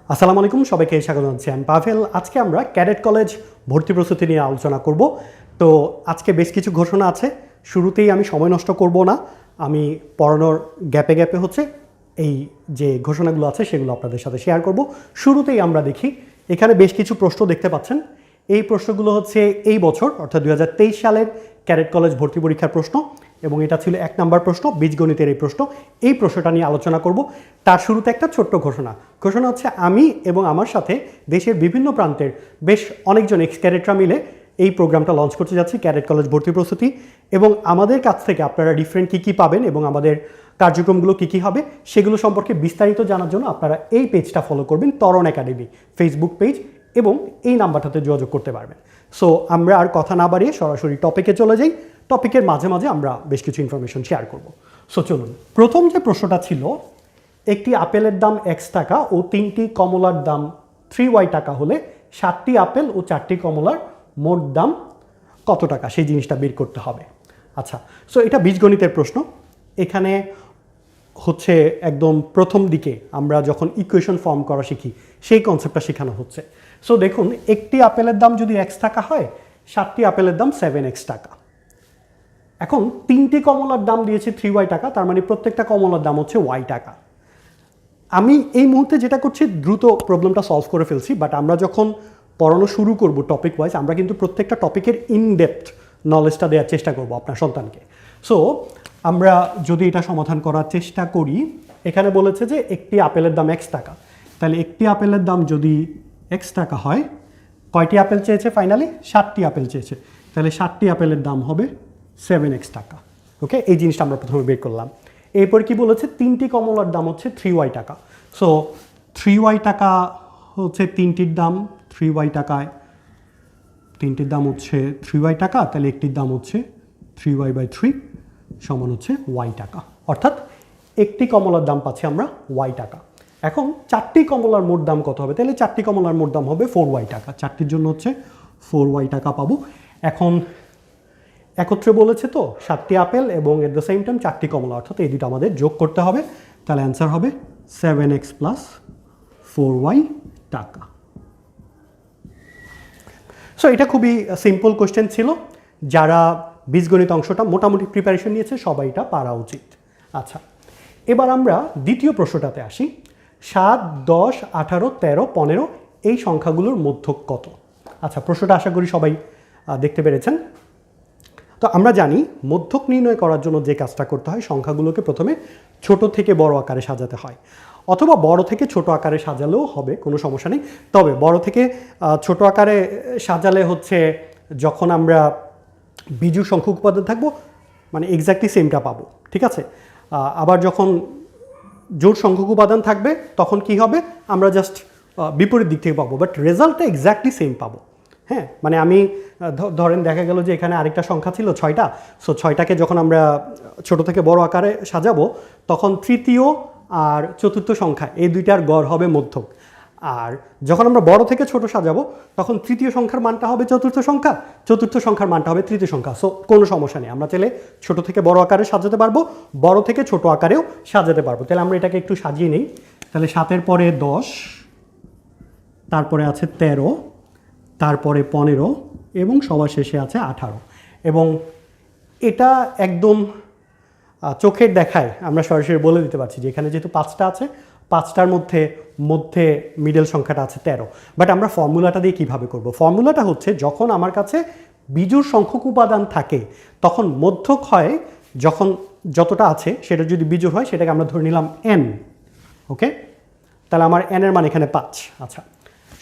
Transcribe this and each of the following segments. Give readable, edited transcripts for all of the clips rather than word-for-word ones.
আসসালামু আলাইকুম, সবাইকে স্বাগত জানাচ্ছি। আমি পাভেল। আজকে আমরা ক্যাডেট কলেজ ভর্তি প্রস্তুতি নিয়ে আলোচনা করব। তো আজকে বেশ কিছু ঘোষণা আছে। শুরুতেই আমি সময় নষ্ট করব না, আমি পড়ানোর গ্যাপে গ্যাপে এই যে ঘোষণাগুলো আছে সেগুলো আপনাদের সাথে শেয়ার করব। শুরুতেই আমরা দেখি, এখানে বেশ কিছু প্রশ্ন দেখতে পাচ্ছেন। এই প্রশ্নগুলো হচ্ছে এই বছর অর্থাৎ 2023 সালের ক্যাডেট কলেজ ভর্তি পরীক্ষার প্রশ্ন, এবং এটা ছিল 1 নম্বর প্রশ্ন, বীজগণিতের এই প্রশ্ন। এই প্রশ্নটা নিয়ে আলোচনা করব। তার শুরুতে একটা ছোট্ট ঘোষণা হচ্ছে, আমি এবং আমার সাথে দেশের বিভিন্ন প্রান্তের বেশ অনেকজন এক্স ক্যাডেটরা মিলে এই প্রোগ্রামটা লঞ্চ করতে যাচ্ছি, ক্যাডেট কলেজ ভর্তি প্রস্তুতি। এবং আমাদের কাছ থেকে আপনারা ডিফারেন্ট কী পাবেন এবং আমাদের কার্যক্রমগুলো কী হবে সেগুলো সম্পর্কে বিস্তারিত জানার জন্য আপনারা এই পেজটা ফলো করবেন, তরণ একাডেমি ফেসবুক পেজ, এবং এই নাম্বারটাতে যোগাযোগ করতে পারবেন। সো আমরা আর কথা না বাড়িয়ে সরাসরি টপিকে চলে যাই। টপিকের মাঝে মাঝে আমরা বেশ কিছু ইনফরমেশন শেয়ার করব। সো চলুন, প্রথম যে প্রশ্নটা ছিল, একটি আপেলের দাম x টাকা ও 3টি কমলার দাম 3y টাকা হলে 7টি আপেল ও 4টি কমলার মোট দাম কত টাকা, সেই জিনিসটা বের করতে হবে। আচ্ছা, সো এটা বীজগণিতের প্রশ্ন। এখানে হচ্ছে একদম প্রথম দিকে আমরা যখন ইকুয়েশন ফর্ম করা শিখি সেই কনসেপ্টটা শেখানো হচ্ছে। সো দেখুন, একটি আপেলের দাম যদি x টাকা হয়, 7টি আপেলের দাম 7x টাকা। এখন 3টি কমলার দাম দিয়েছে 3y টাকা, তার মানে প্রত্যেকটা কমলার দাম হচ্ছে y টাকা। আমি এই মুহূর্তে যেটা করছি, দ্রুত প্রবলেমটা সলভ করে ফেলছি, বাট আমরা যখন পড়ানো শুরু করব টপিক ওয়াইজ, আমরা কিন্তু প্রত্যেকটা টপিকের ইনডেপথ নলেজটা দেওয়ার চেষ্টা করব আপনার সন্তানকে। সো আমরা যদি এটা সমাধান করার চেষ্টা করি, এখানে বলেছে যে একটি আপেলের দাম x টাকা, তাহলে একটি আপেলের দাম যদি x টাকা হয়, কয়টি আপেল চেয়েছে ফাইনালি? 7টি আপেল চেয়েছে, তাহলে 7টি আপেলের দাম হবে 7x টাকা। ওকে, এই জিনিসটা আমরা প্রথমে বের করলাম। এরপর কি বলেছে? 3টি কমলার দাম হচ্ছে 3y টাকা। সো 3y টাকা হচ্ছে 3টির দাম, 3y টাকায় 3টির দাম হচ্ছে 3y টাকা, তাহলে একটির দাম হচ্ছে 3y/3 সমান হচ্ছে y টাকা। অর্থাৎ একটি কমলার দাম পাচ্ছি আমরা y টাকা। এখন 4টি কমলার মোট দাম কত হবে? তাহলে 4টি কমলার মোট দাম হবে 4y টাকা। 4টির জন্য হচ্ছে 4y টাকা পাবো। এখন একত্রে বলেছে তো 7টি আপেল এবং এট দ্য সেম টাইম 4টি কমলা, অর্থাৎ এই দুটো আমাদের যোগ করতে হবে। তাহলে অ্যান্সার হবে 7x + 4y টাকা। সো এটা খুবই সিম্পল কোশ্চেন ছিল। যারা বীজগণিত অংশটা মোটামুটি প্রিপারেশন নিয়েছে সবাই এটা পারা উচিত। আচ্ছা, এবার আমরা দ্বিতীয় প্রশ্নটাতে আসি। 7, 10, 18, 13, 15 এই সংখ্যাগুলোর মধ্যক কত? আচ্ছা, প্রশ্নটা আশা করি সবাই দেখতে পেরেছেন। তো আমরা জানি মধ্যক নির্ণয় করার জন্য যে কাজটা করতে হয়, সংখ্যাগুলোকে প্রথমে ছোট থেকে বড় আকারে সাজাতে হয়, অথবা বড় থেকে ছোট আকারে সাজালেও হবে, কোনো সমস্যা নেই। তবে বড় থেকে ছোট আকারে সাজালে হচ্ছে যখন আমরা বিজোড় সংখ্যক উপাদান থাকবো, মানে এক্স্যাক্টলি সেমটা পাবো, ঠিক আছে। আবার যখন জোড় সংখ্যক উপাদান থাকবে তখন কি হবে? আমরা জাস্ট বিপরীত দিক থেকে পাবো, বাট রেজাল্টটা এক্স্যাক্টলি সেম পাবো। হ্যাঁ, মানে আমি ধরেন দেখা গেল যে এখানে আরেকটা সংখ্যা ছিল 6টা। সো 6টাকে যখন আমরা ছোট থেকে বড় আকারে সাজাবো, তখন তৃতীয় আর চতুর্থ সংখ্যা এই দুইটার গড় হবে মধ্যক। আর যখন আমরা বড় থেকে ছোট সাজাবো, তখন তৃতীয় সংখ্যার মানটা হবে চতুর্থ সংখ্যা, চতুর্থ সংখ্যার মানটা হবে তৃতীয় সংখ্যা। সো কোনো সমস্যা নেই, আমরা চাইলে ছোট থেকে বড় আকারে সাজাতে পারবো, বড় থেকে ছোট আকারেও সাজাতে পারবো। তাহলে আমরা এটাকে একটু সাজিয়ে নিই। তাহলে 7-এর পরে 10, তারপরে আছে 13, তারপরে 15 এবং সবার শেষে আছে 18। এবং এটা একদম চোখের দেখায় আমরা সরাসরি বলে দিতে পারছি যে এখানে যেহেতু 5টা আছে, 5টার মধ্যে মিডল সংখ্যাটা আছে 13। বাট আমরা ফর্মুলাটা দিয়ে কীভাবে করব? ফর্মুলাটা হচ্ছে, যখন আমার কাছে বিজোড় সংখ্যক উপাদান থাকে তখন মধ্যক হয়, যখন যতটা আছে সেটা যদি বিজোড় হয় সেটাকে আমরা ধরে নিলাম n। ওকে, তাহলে আমার n এর মান এখানে 5। আচ্ছা,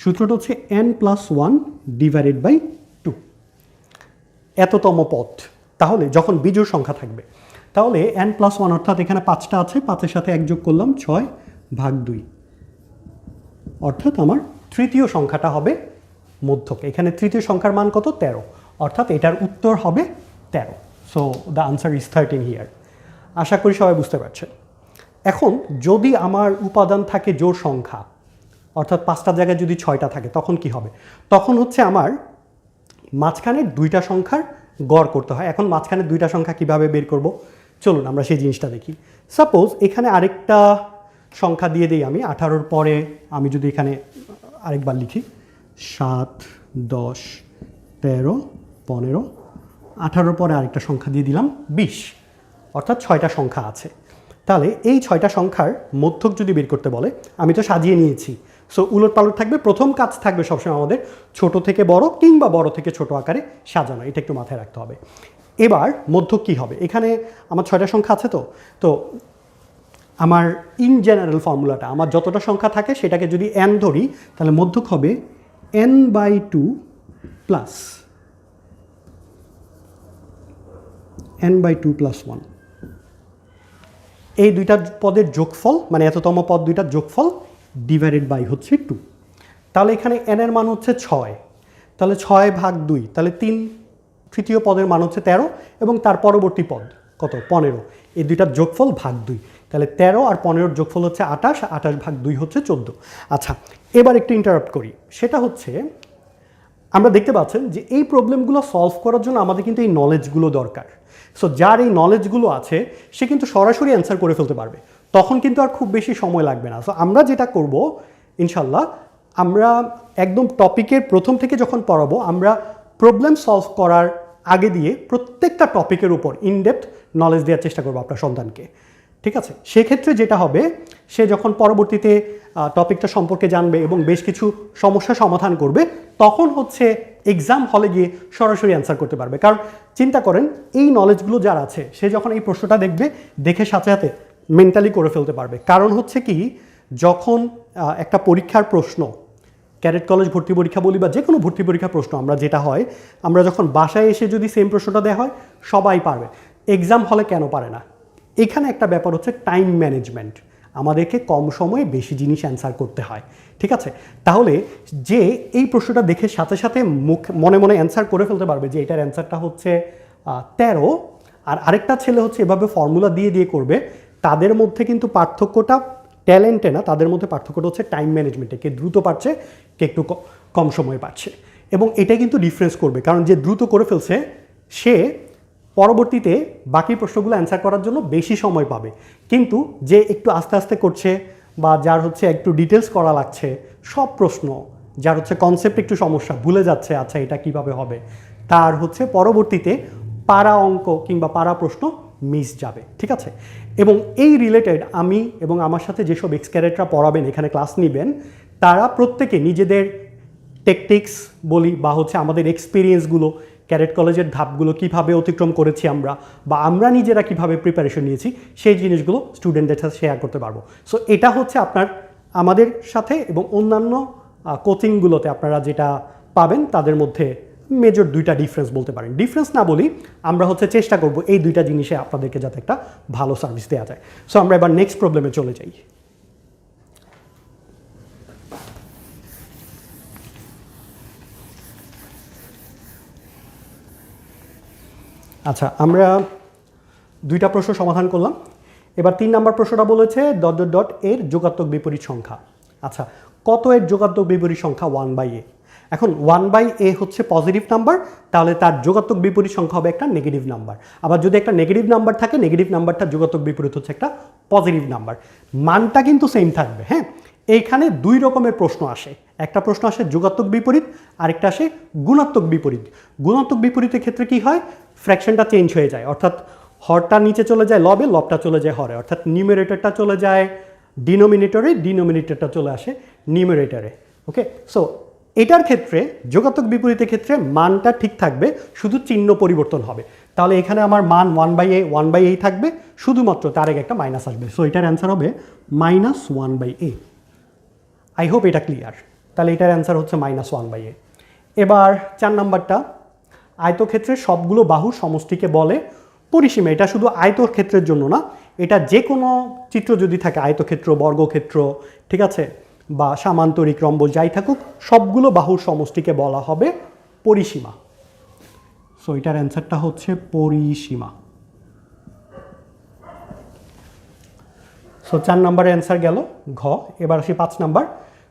সূত্রটা হচ্ছে n + 1 / 2, এততম পদ। তাহলে যখন বিজোড় সংখ্যা থাকবে, তাহলে n + 1 অর্থাৎ এখানে 5টা আছে, 5-এর সাথে 1 যোগ করলাম, 6/2, অর্থাৎ আমার তৃতীয় সংখ্যাটা হবে মধ্যক। এখানে তৃতীয় সংখ্যার মান কত? 13, অর্থাৎ এটার উত্তর হবে 13। So the answer is 13 here. আশা করি সবাই বুঝতে পারছেন। এখন যদি আমার উপাদান থাকে জোড় সংখ্যা, অর্থাৎ 5টার জায়গায় যদি 6টা থাকে, তখন কি হবে? তখন হচ্ছে আমার মাঝখানে 2টা সংখ্যার গড় করতে হয়। এখন মাঝখানে 2টা সংখ্যা কিভাবে বের করব? চলুন আমরা সেই জিনিসটা দেখি। সাপোজ এখানে আরেকটা সংখ্যা দিয়ে দিই আমি 18-র পরে আমি যদি এখানে আরেকবার লিখি 7, 10, 13, 15, 18-র পরে আরেকটা সংখ্যা দিয়ে দিলাম 20, অর্থাৎ 6টা সংখ্যা আছে। তাহলে এই 6টা সংখ্যার মধ্যক যদি বের করতে বলে, আমি তো সাজিয়ে নিয়েছি, সো উলট পালট থাকবে। প্রথম কাজ থাকবে সবসময় আমাদের ছোট থেকে বড় কিংবা বড় থেকে ছোট আকারে সাজানো, এটা একটু মাথায় রাখতে হবে। এবার মধ্যক কী হবে, এখানে আমার 6টা সংখ্যা আছে, তো আমার ইন জেনারেল ফর্মুলাটা, আমার যতটা সংখ্যা থাকে সেটাকে যদি n ধরি, তাহলে মধ্যক হবে n/2 প্লাস n/2 + 1। এই দুইটা পদের যোগফল, মানে এততম পদ দুইটার যোগফল ডিভাইডেড বাই হচ্ছে 2। তাহলে এখানে n এর মান হচ্ছে 6, তাহলে 6/2, তাহলে 3 পদের মান হচ্ছে 13, এবং তার পরবর্তী পদ কত 15, এই দুইটার যোগফল ভাগ 2, তাহলে 13 আর 15-র যোগফল হচ্ছে 28, 28/2 হচ্ছে 14। আচ্ছা, এবার একটু ইন্টারাপ্ট করি, সেটা হচ্ছে আমরা দেখতে পাচ্ছেন যে এই প্রবলেমগুলো সলভ করার জন্য আমাদের কিন্তু এই নলেজগুলো দরকার। সো যার এই নলেজগুলো আছে সে কিন্তু সরাসরি অ্যান্সার করে ফেলতে পারবে, তখন কিন্তু আর খুব বেশি সময় লাগবে না। সো আমরা যেটা করব ইনশাল্লাহ, আমরা একদম টপিকের প্রথম থেকে যখন পড়াবো, আমরা প্রবলেম সলভ করার আগে দিয়ে প্রত্যেকটা টপিকের উপর ইনডেপথ নলেজ দেওয়ার চেষ্টা করবো আপনার সন্তানকে, ঠিক আছে? সেক্ষেত্রে যেটা হবে, সে যখন পরবর্তীতে টপিকটা সম্পর্কে জানবে এবং বেশ কিছু সমস্যা সমাধান করবে, তখন হচ্ছে এক্সাম হলে গিয়ে সরাসরি অ্যান্সার করতে পারবে। কারণ চিন্তা করেন, এই নলেজগুলো যার আছে সে যখন এই প্রশ্নটা দেখবে, দেখে সাথে সাথে মেন্টালি করে ফেলতে পারবে। কারণ হচ্ছে কি, যখন একটা পরীক্ষার প্রশ্ন, ক্যাডেট কলেজ ভর্তি পরীক্ষা বলি বা যে কোনো ভর্তি পরীক্ষা প্রশ্ন, আমরা যেটা হয়, আমরা যখন বাসায় এসে যদি সেম প্রশ্নটা দেওয়া হয় সবাই পারবে, এক্সাম হলে কেন পারে না? এখানে একটা ব্যাপার হচ্ছে টাইম ম্যানেজমেন্ট, আমাদেরকে কম সময়ে বেশি জিনিস অ্যান্সার করতে হয়, ঠিক আছে? তাহলে যে এই প্রশ্নটা দেখে সাথে সাথে মনে মনে অ্যান্সার করে ফেলতে পারবে যে এটার অ্যান্সারটা হচ্ছে 13, আর আরেকটা ছেলে হচ্ছে এভাবে ফর্মুলা দিয়ে দিয়ে করবে, তাদের মধ্যে কিন্তু পার্থক্যটা ট্যালেন্টে না, তাদের মধ্যে পার্থক্যটা হচ্ছে টাইম ম্যানেজমেন্টে, কে দ্রুত পারছে, কে একটু কম সময়ে পারছে। এবং এটা কিন্তু ডিফারেন্স করবে, কারণ যে দ্রুত করে ফেলছে সে পরবর্তীতে বাকি প্রশ্নগুলো অ্যান্সার করার জন্য বেশি সময় পাবে, কিন্তু যে একটু আস্তে আস্তে করছে বা যার হচ্ছে একটু ডিটেলস করা লাগছে সব প্রশ্ন, যার হচ্ছে কনসেপ্ট একটু সমস্যা, ভুলে যাচ্ছে আচ্ছা এটা কিভাবে হবে, তার হচ্ছে পরবর্তীতে পারা অঙ্ক কিংবা পারা প্রশ্ন মিস যাবে, ঠিক আছে? এবং এই রিলেটেড আমি এবং আমার সাথে যেসব এক্স-ক্যাডেটরা পড়াবেন, এখানে ক্লাস নেবেন, তারা প্রত্যেকে নিজেদের টেকটিক্স বলি বা হচ্ছে আমাদের এক্সপিরিয়েন্সগুলো, ক্যাডেট কলেজের ধাপগুলো কিভাবে অতিক্রম করেছি আমরা, বা আমরা নিজেরা কিভাবে প্রিপারেশন নিয়েছি, সেই জিনিসগুলো স্টুডেন্টদের সাথে শেয়ার করতে পারবো। সো এটা হচ্ছে আপনার আমাদের সাথে এবং অন্যান্য কোচিংগুলোতে আপনারা যেটা পাবেন তাদের মধ্যে মেজর দুইটা ডিফারেন্স বলতে পারেন। ডিফারেন্স না বলি, আমরা হচ্ছে চেষ্টা করব এই দুইটা জিনিসে আপনাদেরকে যাতে একটা ভালো সার্ভিস দেওয়া যায়। সো আমরা এবার নেক্সট প্রবলেমে চলে যাই। আচ্ছা, আমরা দুইটা প্রশ্ন সমাধান করলাম। এবার 3 নম্বর প্রশ্নটা বলেছে ... এর যোগাত্মক বিপরীত সংখ্যা। আচ্ছা, কত এর যোগাত্মক বিপরীত সংখ্যা 1/a। এখন 1/a হচ্ছে পজিটিভ নাম্বার, তাহলে তার যোগাত্মক বিপরীত সংখ্যা হবে একটা নেগেটিভ নাম্বার। আবার যদি একটা নেগেটিভ নাম্বার থাকে, নেগেটিভ নাম্বারটার যোগাত্মক বিপরীত হচ্ছে একটা পজিটিভ নাম্বার। মানটা কিন্তু সেম থাকবে, হ্যাঁ? এইখানে 2 রকমের প্রশ্ন আসে, একটা প্রশ্ন আসে যোগাত্মক বিপরীত, আরেকটা আসে গুণাত্মক বিপরীত। গুণাত্মক বিপরীতের ক্ষেত্রে কি হয়, ফ্র্যাকশনটা চেঞ্জ হয়ে যায়, অর্থাৎ হরটা নিচে চলে যায় লবে, লবটা চলে যায় হরে, অর্থাৎ নিউমারেটরটা চলে যায় ডিনোমিনেটরে, ডিনোমিনেটরটা চলে আসে নিউমারেটরে। ওকে, সো এটার ক্ষেত্রে যোগাত্মক বিপরীতের ক্ষেত্রে মানটা ঠিক থাকবে, শুধু চিহ্ন পরিবর্তন হবে। তাহলে এখানে আমার মান 1/a থাকবে, শুধুমাত্র তার আগে একটা মাইনাস আসবে। সো এটার অ্যান্সার হবে -1/a। আই হোপ এটা ক্লিয়ার। তাহলে এটার অ্যান্সার হচ্ছে -1/a। এবার 4 নাম্বারটা, আয়তক্ষেত্রের সবগুলো বাহুর সমষ্টিকে বলে পরিসীমা। এটা শুধু আয়তক্ষেত্রের জন্য না, এটা যে কোনো চিত্র যদি থাকে, আয়তক্ষেত্র, বর্গক্ষেত্র, ঠিক আছে, বা সামান্তরিক, রম্বস, যাই থাকুক, সবগুলো বাহুর সমষ্টিকে বলা হবে পরিসীমা। সো এটার অ্যান্সারটা হচ্ছে পরিসীমা। সো 4 নম্বরের অ্যান্সার গেল ঘ। এবার আসি 5 নাম্বার,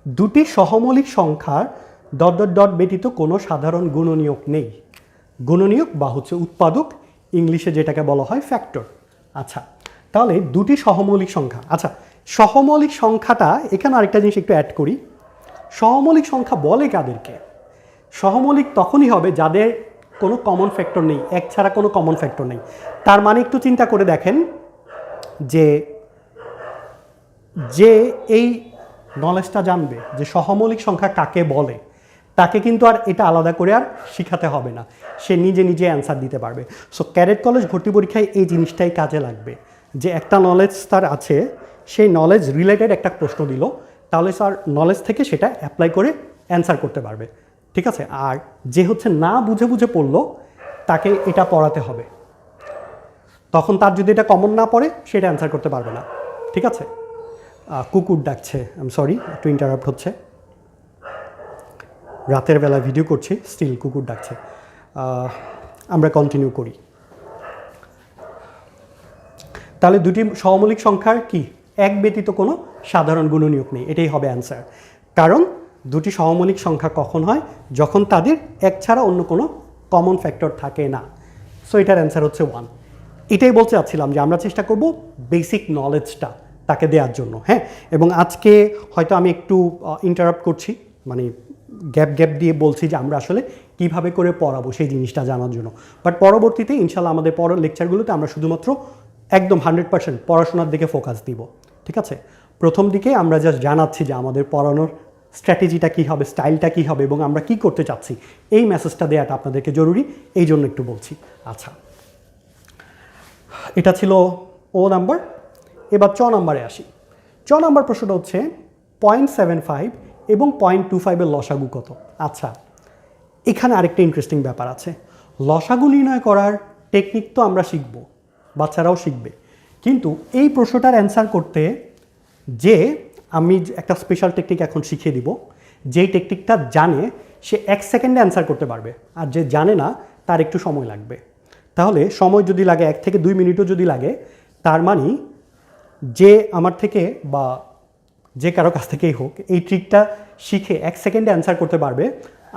দুটি সহমৌলিক সংখ্যার ... ব্যতীত কোনো সাধারণ গুণনীয়ক নেই। গুণনীয়ক বা হচ্ছে উৎপাদক, ইংলিশে যেটাকে বলা হয় ফ্যাক্টর। আচ্ছা, তাহলে দুটি সহমৌলিক সংখ্যা, আচ্ছা সহমৌলিক সংখ্যাটা এখানে আরেকটা জিনিস একটু অ্যাড করি। সহমৌলিক সংখ্যা বলে কাদেরকে? সহমৌলিক তখনই হবে যাদের কোনো কমন ফ্যাক্টর নেই, এক ছাড়া কোনো কমন ফ্যাক্টর নেই। তার মানে একটু চিন্তা করে দেখেন যে যে এই নলেজটা জানবে যে সহমৌলিক সংখ্যা কাকে বলে, তাকে কিন্তু আর এটা আলাদা করে আর শিখাতে হবে না, সে নিজে নিজে অ্যান্সার দিতে পারবে। সো ক্যাডেট কলেজ ভর্তি পরীক্ষায় এই জিনিসটাই কাজে লাগবে, যে একটা নলেজ তার আছে, সেই নলেজ রিলেটেড একটা প্রশ্ন দিল, তাহলে স্যার নলেজ থেকে সেটা অ্যাপ্লাই করে অ্যান্সার করতে পারবে, ঠিক আছে। আর যে হচ্ছে না বুঝে বুঝে পড়লো, তাকে এটা পড়াতে হবে, তখন তার যদি এটা কমন না পড়ে সেটা অ্যান্সার করতে পারবে না, ঠিক আছে। কুকুর ডাকছে, আই এম সরি, একটু ইন্টারাপ্ট হচ্ছে, রাতের বেলা ভিডিও করছি, স্টিল কুকুর ডাকছে। আমরা কন্টিনিউ করি। তাহলে দুটি সহমৌলিক সংখ্যার কি এক ব্যতীত কোনো সাধারণ গুণনীয়ক নেই, এটাই হবে অ্যান্সার। কারণ দুটি সহমৌলিক সংখ্যা কখন হয়? যখন তাদের এক ছাড়া অন্য কোনো কমন ফ্যাক্টর থাকে না। সো এটার অ্যান্সার হচ্ছে 1। এটাই বলতে চাচ্ছিলাম যে আমরা চেষ্টা করব বেসিক নলেজটা তাকে দেওয়ার জন্য, হ্যাঁ। এবং আজকে হয়তো আমি একটু ইন্টারাপ্ট করছি, মানে গ্যাপ গ্যাপ দিয়ে বলছি যে আমরা আসলে কিভাবে করে পড়াবো সেই জিনিসটা জানার জন্য। বাট পরবর্তীতে ইনশাল্লাহ আমাদের পরের লেকচারগুলোতে আমরা শুধুমাত্র একদম 100% পড়াশোনার দিকে ফোকাস দিব, ঠিক আছে। প্রথম দিকে আমরা জাস্ট জানাচ্ছি যে আমাদের পড়ানোর স্ট্র্যাটেজিটা কী হবে, স্টাইলটা কী হবে এবং আমরা কী করতে চাচ্ছি, এই মেসেজটা দেওয়াটা আপনাদেরকে জরুরি, এই জন্য একটু বলছি। আচ্ছা, এটা ছিল ও নাম্বার। এবার চ নাম্বারে আসি। চ নাম্বার প্রশ্নটা হচ্ছে 0.75 এবং 0.25-এর লসাগু কত? আচ্ছা, এখানে আরেকটা ইন্টারেস্টিং ব্যাপার আছে। লসাগু নির্ণয় করার টেকনিক তো আমরা শিখব, বাচ্চারাও শিখবে, কিন্তু এই প্রশ্নটার অ্যান্সার করতে যে আমি একটা স্পেশাল টেকনিক এখন শিখিয়ে দিব, যেই টেকনিকটা জানে সে 1 সেকেন্ডে অ্যান্সার করতে পারবে, আর যে জানে না তার একটু সময় লাগবে। তাহলে সময় যদি লাগে 1 থেকে 2 মিনিটও যদি লাগে, তার মানে যে আমার থেকে বা যে কারো কাছ থেকেই হোক এই ট্রিকটা শিখে 1 সেকেন্ডে অ্যান্সার করতে পারবে,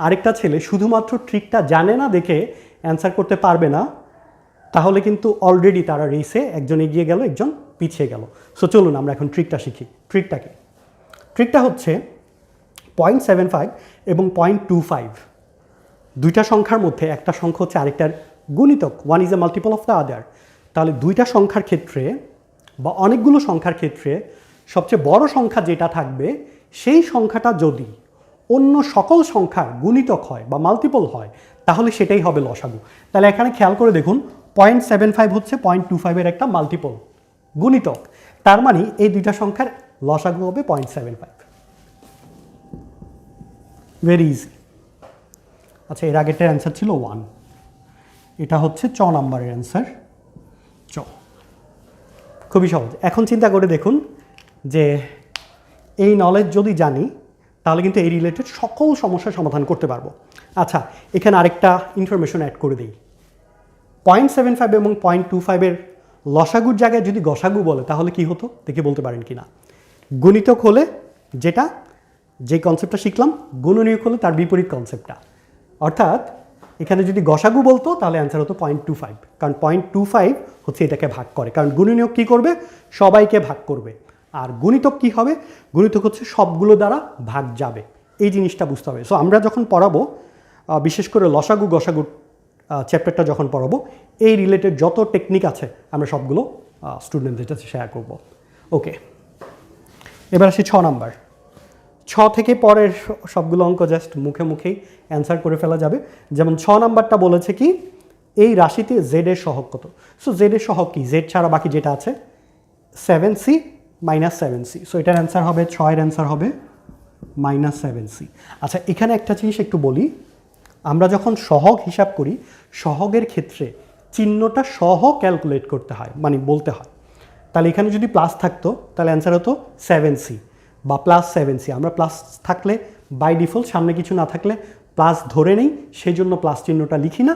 আরেকটা ছেলে শুধুমাত্র ট্রিকটা জানে না দেখে অ্যান্সার করতে পারবে না, তাহলে কিন্তু অলরেডি তারা রেসে একজন এগিয়ে গেল, একজন পিছিয়ে গেল। সো চলুন আমরা এখন ট্রিকটা শিখি। ট্রিকটা কি? ট্রিকটা হচ্ছে 0.75 এবং 0.25 দুইটা সংখ্যার মধ্যে একটা সংখ্যা হচ্ছে আরেকটার গুণিতক, one is a multiple of the other. তাহলে দুইটা সংখ্যার ক্ষেত্রে বা অনেকগুলো সংখ্যার ক্ষেত্রে সবচেয়ে বড় সংখ্যা যেটা থাকবে সেই সংখ্যাটা যদি অন্য সকল সংখ্যার গুণিতক হয় বা মাল্টিপল হয়, তাহলে সেটাই হবে লসাগু। তাহলে এখানে খেয়াল করে দেখুন, 0.75 হচ্ছে 0.25-এর একটা মাল্টিপল, গুণিতক। তার মানে এই দুইটা সংখ্যার লসাগু হবে 0.75। Very easy. আচ্ছা, এর আগেরটার অ্যান্সার ছিল 1, এটা হচ্ছে চ নাম্বারের অ্যান্সার, চ। খুবই সহজ। এখন চিন্তা করে দেখুন যে এই নলেজ যদি জানি তাহলে কিন্তু এই রিলেটেড সকল সমস্যার সমাধান করতে পারবো। আচ্ছা, এখানে আরেকটা ইনফরমেশন অ্যাড করে দিই। 0.75 এবং 0.25-এর লসাগুর জায়গায় যদি গসাগু বলে তাহলে কি হতো দেখে বলতে পারেন কি না? গুণিতক হলে যে কনসেপ্টটা শিখলাম, গুণনীয়ক হলে তার বিপরীত কনসেপ্টটা। অর্থাৎ এখানে যদি গসাগু বলতো তাহলে অ্যান্সার হতো 0.25, কারণ 0.25 হচ্ছে এটাকে ভাগ করে, কারণ গুণনীয়ক কী করবে? সবাইকে ভাগ করবে। আর গুণিতক কী হবে? গুণিতক হচ্ছে সবগুলো দ্বারা ভাগ যাবে, এই জিনিসটা বুঝতে হবে। সো আমরা যখন পড়াবো, বিশেষ করে লসাগু গসাগু চ্যাপ্টারটা যখন পড়াবো, এই রিলেটেড যত টেকনিক আছে আমরা সবগুলো স্টুডেন্টদের সাথে শেয়ার করব। ওকে, এবার আসি 6 নাম্বার। 6 থেকে পরের সবগুলো অঙ্ক জাস্ট মুখে মুখেই অ্যান্সার করে ফেলা যাবে। যেমন 6 নাম্বারটা বলেছে কি, এই রাশিতে জেডের সহগ কত? সো জেডের সহগ কি? জেড ছাড়া বাকি যেটা আছে 7c - 7c। সো এটার অ্যান্সার হবে, 6-এর অ্যান্সার হবে -7c। আচ্ছা, এখানে একটা জিনিস একটু বলি, আমরা যখন সহগ হিসাব করি, সহগের ক্ষেত্রে চিহ্নটা সহ ক্যালকুলেট করতে হয়, মানে বলতে হয়। তাহলে এখানে যদি প্লাস থাকতো তাহলে অ্যান্সার হতো 7c বা +7c। আমরা প্লাস থাকলে বাই ডিফল্ট, সামনে কিছু না থাকলে প্লাস ধরে নেই, সেই জন্য প্লাস চিহ্নটা লিখি না।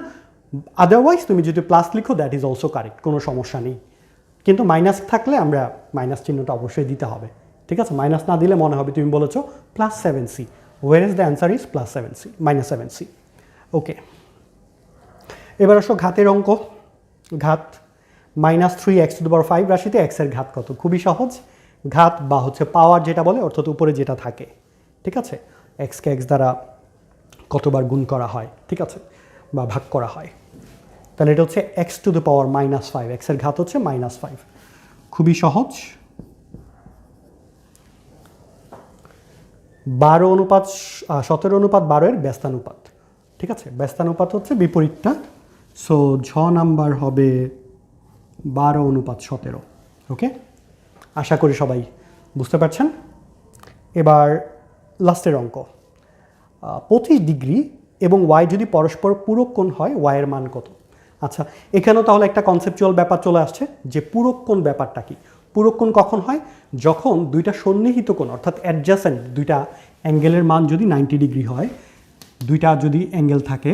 আদারওয়াইজ তুমি যদি প্লাস লিখো দ্যাট ইজ অলসো কারেক্ট, কোনো সমস্যা নেই। কিন্তু মাইনাস থাকলে আমরা মাইনাস চিহ্নটা অবশ্যই দিতে হবে, ঠিক আছে। মাইনাস না দিলে মনে হবে তুমি বলেছো +7c, where is the answer is +7c, -7c। Okay, এবার আসো ঘাতের অঙ্ক। ঘাত -3x⁵ রাশিতে x এর ঘাত কত? খুবই সহজ, ঘাত বা হচ্ছে পাওয়ার যেটা বলে, অর্থাৎ উপরে যেটা থাকে, ঠিক আছে, এক্সকে এক্স দ্বারা কতবার গুণ করা হয়, ঠিক আছে, বা ভাগ করা হয়। তাহলে এটা হচ্ছে এক্স টু দ্য পাওয়ার -5, এক্সের ঘাত হচ্ছে -5। খুবই সহজ। 17:12 এর ব্যস্তানুপাত, ঠিক আছে, ব্যস্তানুপাত হচ্ছে বিপরীতটা। সো ঝ নাম্বার হবে 12:17। ওকে, আশা করি সবাই বুঝতে পারছেন। এবার লাস্টের অঙ্ক, 25 ডিগ্রি এবং ওয়াই যদি পরস্পর পূরক কোণ হয়, ওয়াইয়ের মান কত? আচ্ছা, এখানেও তাহলে একটা কনসেপচুয়াল ব্যাপার চলে আসছে যে পূরক কোণ ব্যাপারটা কি। পূরক কোণ কখন হয়? যখন দুইটা সন্নিহিত কোণ, অর্থাৎ অ্যাডজাসেন্ট দুইটা অ্যাঙ্গেলের মান যদি 90 ডিগ্রি হয়, দুইটা যদি অ্যাঙ্গেল থাকে,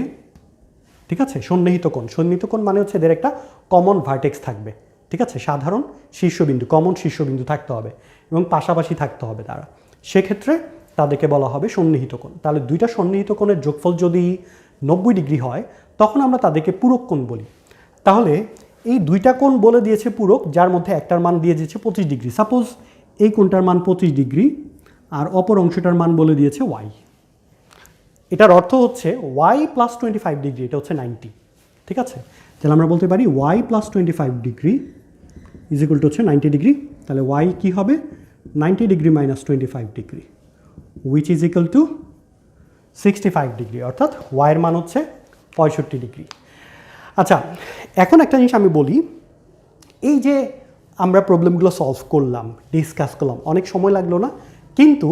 ঠিক আছে, সন্নিহিত কোণ। সন্নিহিত কোণ মানে হচ্ছে এদের একটা কমন ভার্টেক্স থাকবে, ঠিক আছে, সাধারণ শীর্ষবিন্দু, কমন শীর্ষবিন্দু থাকতে হবে এবং পাশাপাশি থাকতে হবে তারা। সেক্ষেত্রে তাদেরকে বলা হবে সন্নিহিত কোণ। তাহলে দুইটা সন্নিহিত কোণের যোগফল যদি 90 ডিগ্রি হয়, তখন আমরা তাদেরকে পূরক কোণ বলি। তাহলে এই দুইটা কোণ বলে দিয়েছে পূরক, যার মধ্যে একটার মান দিয়ে দিয়েছে 25 ডিগ্রি। সাপোজ এই কোণটার মান 25 ডিগ্রি আর অপর অংশটার মান বলে দিয়েছে ওয়াই। এটার অর্থ হচ্ছে ওয়াই প্লাস 25 ডিগ্রি, এটা হচ্ছে 90, ঠিক আছে। তাহলে আমরা বলতে পারি Y plus 25 degree is equal to হচ্ছে 90 ডিগ্রি। তাহলে ওয়াই কী হবে? 90 degree minus 25 degree, which is equal to 65 degree, অর্থাৎ ওয়াইয়ের মান হচ্ছে 65 ডিগ্রি। আচ্ছা, এখন একটা জিনিস আমি বলি, এই যে আমরা প্রবলেমগুলো সলভ করলাম, ডিসকাস করলাম, অনেক সময় লাগলো না? কিন্তু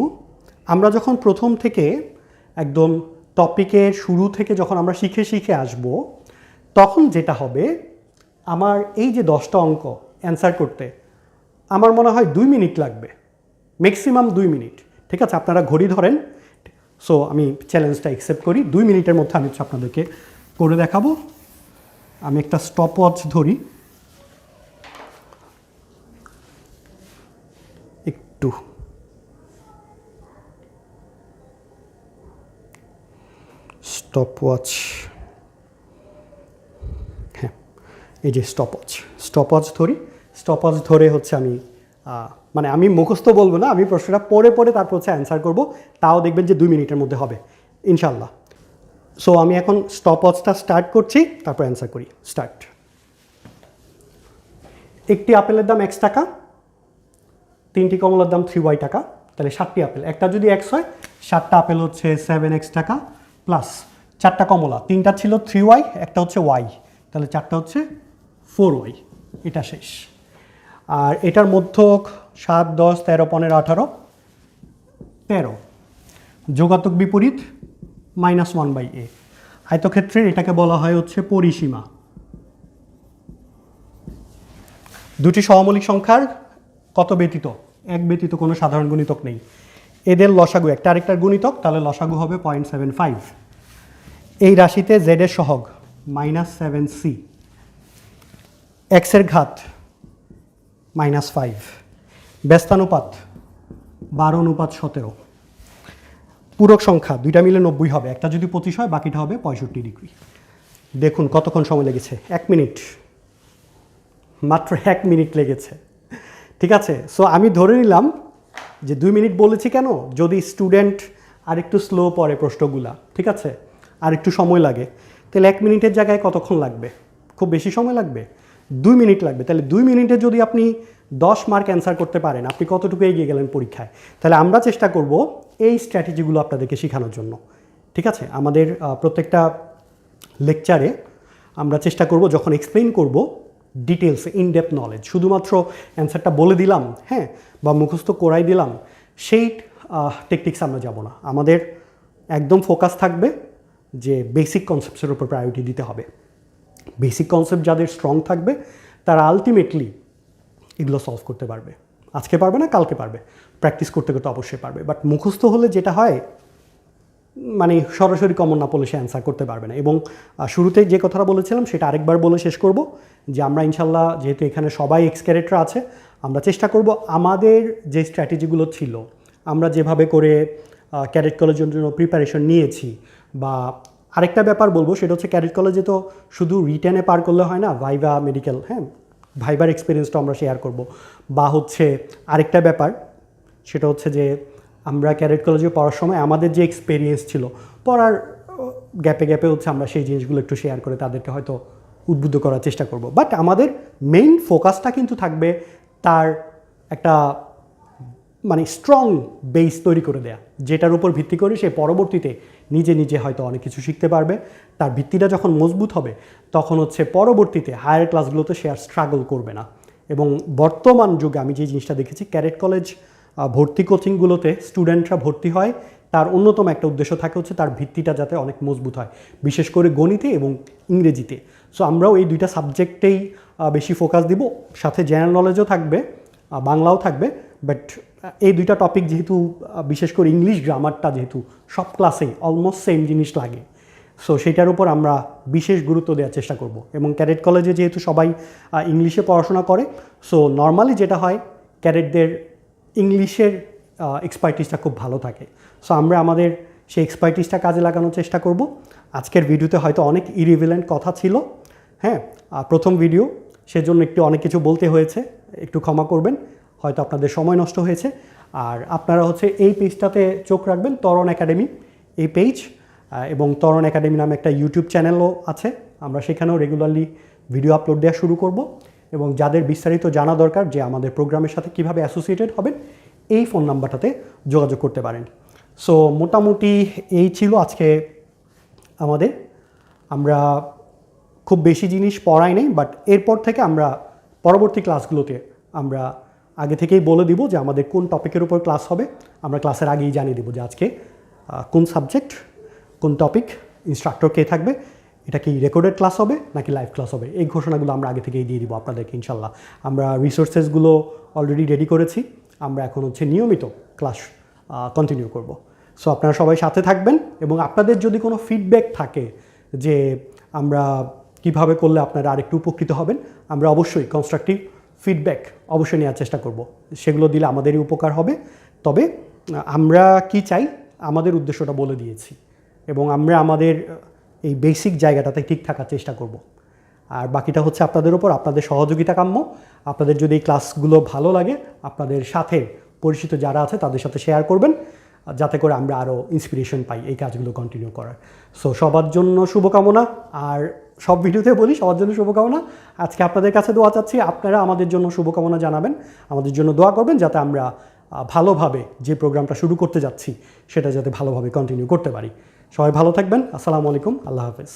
আমরা যখন প্রথম থেকে একদম টপিকের শুরু থেকে যখন আমরা শিখে শিখে আসব, তখন যেটা হবে, আমার এই যে 10টা অঙ্ক অ্যান্সার করতে আমার মনে হয় 2 মিনিট লাগবে, ম্যাক্সিমাম 2 মিনিট, ঠিক আছে। আপনারা ঘড়ি ধরেন। সো আমি চ্যালেঞ্জটা অ্যাকসেপ্ট করি, 2 মিনিটের মধ্যে আমি আপনাদেরকে করে দেখাবো। আমি একটা স্টপ ওয়াচ ধরি, একটু স্টপ ওয়াচ, হ্যাঁ, এই যে স্টপ ওয়াচ ধরি। স্টপ ওয়াচ ধরে হচ্ছে আমি মানে আমি মুখস্থ বলবো না, আমি প্রশ্নটা পড়ে পড়ে তারপর হচ্ছে অ্যান্সার করবো। তাও দেখবেন যে 2 মিনিটের মধ্যে হবে ইনশাল্লাহ। সো আমি এখন স্টপ ওয়াচটা স্টার্ট করছি, তারপর অ্যান্সার করি। স্টার্ট। একটি আপেলের দাম X টাকা, 3টি কমলার দাম 3Y টাকা, তাহলে 7টি আপেল। একটা যদি X হয়, 7টা আপেল হচ্ছে 7X টাকা, প্লাস 4টা কমলা, 3টা ছিল 3Y, একটা হচ্ছে Y, তাহলে 4টা হচ্ছে 4Y। এটা শেষ। আর এটার মধ্যক 7, 10, 13, 15, 18, 13। যোগাত্মক বিপরীত -1/a। আয়তক্ষেত্রের এটাকে বলা হয় হচ্ছে পরিসীমা। দুটি সহমৌলিক সংখ্যার কত ব্যতীত? 1 ব্যতীত কোনো সাধারণ গুণিতক নেই। এদের লসাগু একটা আরেকটার গুণিতক, তাহলে লসাগু হবে 0.75। এই রাশিতে z এর সহগ -7c, x এর ঘাত -5, ব্যস্তানুপাত 12:17। পূরক সংখ্যা দুইটা মিলে 90 হবে, একটা যদি 25 হয়, বাকিটা হবে 65 ডিগ্রি। দেখুন কতক্ষণ সময় লেগেছে, 1 মিনিট, মাত্র 1 মিনিট লেগেছে, ঠিক আছে। সো আমি ধরে নিলাম যে 2 মিনিট বলেছি কেন, যদি স্টুডেন্ট আরেকটু স্লো পড়ে প্রশ্নগুলা, ঠিক আছে, আর একটু সময় লাগে, তাহলে 1 মিনিটের জায়গায় কতক্ষণ লাগবে? খুব বেশি সময় লাগবে, 2 মিনিট লাগবে। তাহলে 2 মিনিটে যদি আপনি 10 মার্ক অ্যান্সার করতে পারেন, আপনি কতটুকু এগিয়ে গেলেন পরীক্ষায়। তাহলে আমরা চেষ্টা করব এই স্ট্র্যাটেজিগুলো আপনাদেরকে শেখানোর জন্য, ঠিক আছে। আমাদের প্রত্যেকটা লেকচারে আমরা চেষ্টা করব যখন এক্সপ্লেইন করব, ডিটেলস ইনডেপথ নলেজ, শুধুমাত্র অ্যান্সারটা বলে দিলাম, হ্যাঁ, বা মুখস্থ করাই দিলাম, সেই টেকটিক্স আমরা যাব না। আমাদের একদম ফোকাস থাকবে যে বেসিক কনসেপ্টের উপর প্রায়োরিটি দিতে হবে। বেসিক কনসেপ্ট যাদের স্ট্রং থাকবে, তারা আলটিমেটলি এগুলো সলভ করতে পারবে। আজকে পারবে না, কালকে পারবে, প্র্যাকটিস করতে করতে অবশ্যই পারবে। বাট মুখস্থ হলে যেটা হয়, মানে সরাসরি কমন না পড়লে সে অ্যান্সার করতে পারবে না। এবং শুরুতে যে কথাটা বলেছিলাম সেটা আরেকবার বলে শেষ করব, যে আমরা ইনশাল্লাহ, যেহেতু এখানে সবাই এক্স ক্যাডেটরা আছে, আমরা চেষ্টা করব আমাদের যে স্ট্র্যাটেজিগুলো ছিল, আমরা যেভাবে করে ক্যাডেট কলেজের জন্য প্রিপারেশন নিয়েছি, বা আরেকটা ব্যাপার বলবো, সেটা হচ্ছে ক্যাডেট কলেজে তো শুধু রিটেনে পার করলে হয় না, ভাইভা, মেডিকেল, হ্যাঁ, ভাইবার এক্সপিরিয়েন্সটা আমরা শেয়ার করব, বা হচ্ছে আরেকটা ব্যাপার সেটা হচ্ছে যে আমরা ক্যাডেট কলেজে পড়ার সময় আমাদের যে এক্সপিরিয়েন্স ছিল পড়ার গ্যাপে গ্যাপে হচ্ছে আমরা সেই জিনিসগুলো একটু শেয়ার করে তাদেরকে হয়তো উদ্বুদ্ধ করার চেষ্টা করব। বাট আমাদের মেইন ফোকাসটা কিন্তু থাকবে তার একটা মানে স্ট্রং বেস তৈরি করে দেয়া, যেটার উপর ভিত্তি করে সে পরবর্তীতে নিজে নিজে হয়তো অনেক কিছু শিখতে পারবে। তার ভিত্তিটা যখন মজবুত হবে তখন হচ্ছে পরবর্তীতে হায়ার ক্লাসগুলোতে সে আর স্ট্রাগল করবে না। এবং বর্তমান যুগে আমি যে জিনিসটা দেখেছি, ক্যাডেট কলেজ ভর্তি কোচিংগুলোতে স্টুডেন্টরা ভর্তি হয় তার অন্যতম একটা উদ্দেশ্য থাকে হচ্ছে তার ভিত্তিটা যাতে অনেক মজবুত হয়, বিশেষ করে গণিতে এবং ইংরেজিতে। সো আমরাও এই দুইটা সাবজেক্টেই বেশি ফোকাস দিব, সাথে জেনারেল নলেজও থাকবে, বাংলাও থাকবে। বাট এই দুইটা টপিক যেহেতু বিশেষ করে ইংলিশ গ্রামারটা যেহেতু সব ক্লাসেই অলমোস্ট সেম জিনিস লাগে, সো সেটার উপর আমরা বিশেষ গুরুত্ব দেওয়ার চেষ্টা করব। এবং ক্যাডেট কলেজে যেহেতু সবাই ইংলিশে পড়াশোনা করে, সো নর্মালি যেটা হয় ক্যাডেটদের ইংলিশের এক্সপার্টিসটা খুব ভালো থাকে। সো আমরা আমাদের সেই এক্সপার্টিসটা কাজে লাগানোর চেষ্টা করব। আজকের ভিডিওতে হয়তো অনেক ইরিভিলেন্ট কথা ছিল, হ্যাঁ, প্রথম ভিডিও, সেজন্য একটু অনেক কিছু বলতে হয়েছে, একটু ক্ষমা করবেন, হয়তো আপনাদের সময় নষ্ট হয়েছে। আর আপনারা হচ্ছে এই পেজটাতে চোখ রাখবেন, তরণ একাডেমি এই পেজ, এবং তরণ একাডেমি নামে একটা ইউটিউব চ্যানেলও আছে, আমরা সেখানেও রেগুলারলি ভিডিও আপলোড দেওয়া শুরু করব। এবং যাদের বিস্তারিত জানা দরকার যে আমাদের প্রোগ্রামের সাথে কিভাবে অ্যাসোসিয়েটেড হবেন, এই ফোন নাম্বারটাতে যোগাযোগ করতে পারেন। সো মোটামুটি এই ছিল আজকে আমাদের। আমরা খুব বেশি জিনিস পড়াই নেই, বাট এরপর থেকে আমরা পরবর্তী ক্লাসগুলোতে আমরা আগে থেকেই বলে দিব যে আমাদের কোন টপিকের উপর ক্লাস হবে। আমরা ক্লাসের আগেই জানিয়ে দেবো যে আজকে কোন সাবজেক্ট, কোন টপিক, ইনস্ট্রাক্টর কে থাকবে, এটা কি রেকর্ডেড ক্লাস হবে নাকি লাইভ ক্লাস হবে, এই ঘোষণাগুলো আমরা আগে থেকেই দিয়ে দিব আপনাদেরকে ইনশাল্লাহ। আমরা রিসোর্সেসগুলো অলরেডি রেডি করেছি, আমরা এখন হচ্ছে নিয়মিত ক্লাস কন্টিনিউ করব। সো আপনারা সবাই সাথে থাকবেন, এবং আপনাদের যদি কোনো ফিডব্যাক থাকে যে আমরা কিভাবে করলে আপনারা আরেকটু উপকৃত হবেন, আমরা অবশ্যই কনস্ট্রাকটিভ ফিডব্যাক অবশ্যই নেওয়ার চেষ্টা করব। সেগুলো দিলে আমাদেরই উপকার হবে। তবে আমরা কি চাই আমাদের উদ্দেশ্যটা বলে দিয়েছি, এবং আমরা আমাদের এই বেসিক জায়গাটাতে ঠিক থাকার চেষ্টা করব। আর বাকিটা হচ্ছে আপনাদের উপর, আপনাদের সহযোগিতা কাম্য। আপনাদের যদি এই ক্লাসগুলো ভালো লাগে, আপনাদের সাথে পরিচিত যারা আছে তাদের সাথে শেয়ার করবেন, যাতে করে আমরা আরও ইন্সপিরেশন পাই এই কাজগুলো কন্টিনিউ করার। সো সবার জন্য শুভকামনা, আর সব ভিডিওতে বলি সবার জন্য শুভকামনা। আজকে আপনাদের কাছে দোয়া চাচ্ছি, আপনারা আমাদের জন্য শুভকামনা জানাবেন, আমাদের জন্য দোয়া করবেন, যাতে আমরা ভালোভাবে যে প্রোগ্রামটা শুরু করতে যাচ্ছি সেটা যাতে ভালোভাবে কন্টিনিউ করতে পারি। সবাই ভালো থাকবেন। আসসালামু আলাইকুম, আল্লাহ হাফেজ।